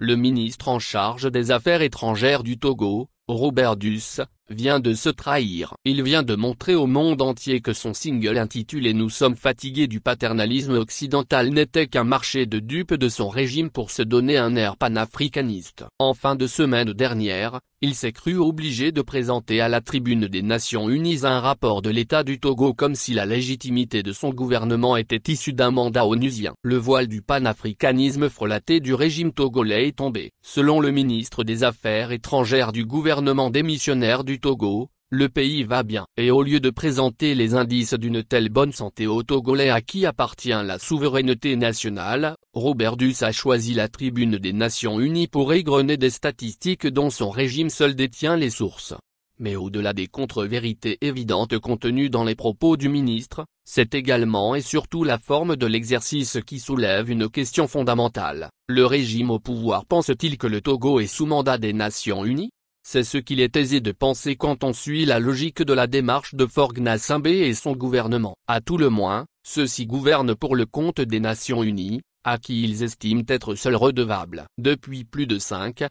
Le ministre en charge des Affaires étrangères du Togo, Robert Duss, vient de se trahir. Il vient de montrer au monde entier que son single intitulé « Nous sommes fatigués du paternalisme occidental » n'était qu'un marché de dupes de son régime pour se donner un air panafricaniste. En fin de semaine dernière, il s'est cru obligé de présenter à la tribune des Nations Unies un rapport de l'État du Togo comme si la légitimité de son gouvernement était issue d'un mandat onusien. Le voile du panafricanisme frelaté du régime togolais est tombé. Selon le ministre des Affaires étrangères du gouvernement démissionnaire du Togo, le pays va bien. Et au lieu de présenter les indices d'une telle bonne santé aux Togolais à qui appartient la souveraineté nationale, Robert Duss a choisi la tribune des Nations Unies pour égrener des statistiques dont son régime seul détient les sources. Mais au-delà des contre-vérités évidentes contenues dans les propos du ministre, c'est également et surtout la forme de l'exercice qui soulève une question fondamentale. Le régime au pouvoir pense-t-il que le Togo est sous mandat des Nations Unies ? C'est ce qu'il est aisé de penser quand on suit la logique de la démarche de Faure Gnassingbé et son gouvernement. À tout le moins, ceux-ci gouvernent pour le compte des Nations Unies, à qui ils estiment être seuls redevables. Depuis plus de 5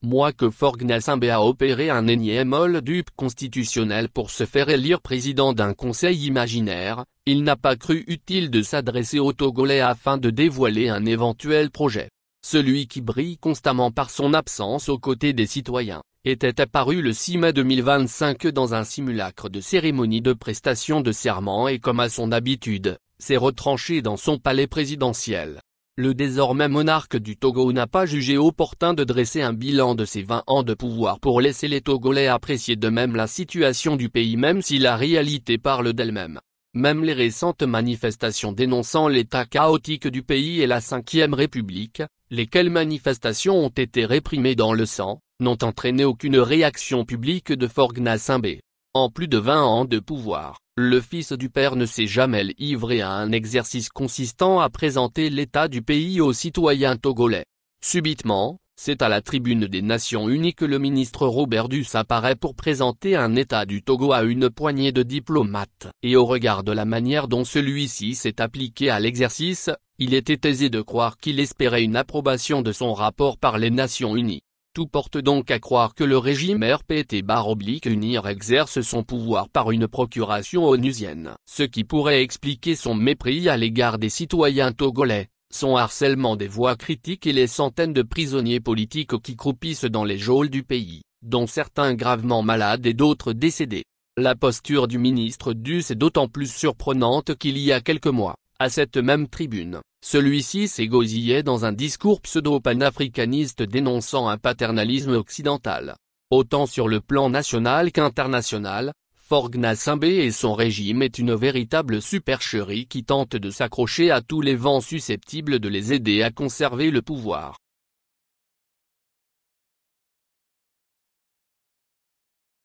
mois que Faure Gnassingbé a opéré un énième hold-up constitutionnel pour se faire élire président d'un conseil imaginaire, il n'a pas cru utile de s'adresser aux Togolais afin de dévoiler un éventuel projet. Celui qui brille constamment par son absence aux côtés des citoyens, était apparu le 6 mai 2025 dans un simulacre de cérémonie de prestation de serment et comme à son habitude, s'est retranché dans son palais présidentiel. Le désormais monarque du Togo n'a pas jugé opportun de dresser un bilan de ses 20 ans de pouvoir pour laisser les Togolais apprécier de même la situation du pays même si la réalité parle d'elle-même. Même les récentes manifestations dénonçant l'état chaotique du pays et la Ve République, lesquelles manifestations ont été réprimées dans le sang, n'ont entraîné aucune réaction publique de Faure Gnassingbé. En plus de 20 ans de pouvoir, le fils du père ne s'est jamais livré à un exercice consistant à présenter l'état du pays aux citoyens togolais. Subitement, c'est à la tribune des Nations Unies que le ministre Robert Duss apparaît pour présenter un état du Togo à une poignée de diplomates. Et au regard de la manière dont celui-ci s'est appliqué à l'exercice, il était aisé de croire qu'il espérait une approbation de son rapport par les Nations Unies. Tout porte donc à croire que le régime RPT-UNIR exerce son pouvoir par une procuration onusienne. Ce qui pourrait expliquer son mépris à l'égard des citoyens togolais, son harcèlement des voix critiques et les centaines de prisonniers politiques qui croupissent dans les geôles du pays, dont certains gravement malades et d'autres décédés. La posture du ministre Duss est d'autant plus surprenante qu'il y a quelques mois, à cette même tribune, celui-ci s'égosillait dans un discours pseudo-panafricaniste dénonçant un paternalisme occidental. Autant sur le plan national qu'international, Faure Gnassingbé et son régime est une véritable supercherie qui tente de s'accrocher à tous les vents susceptibles de les aider à conserver le pouvoir.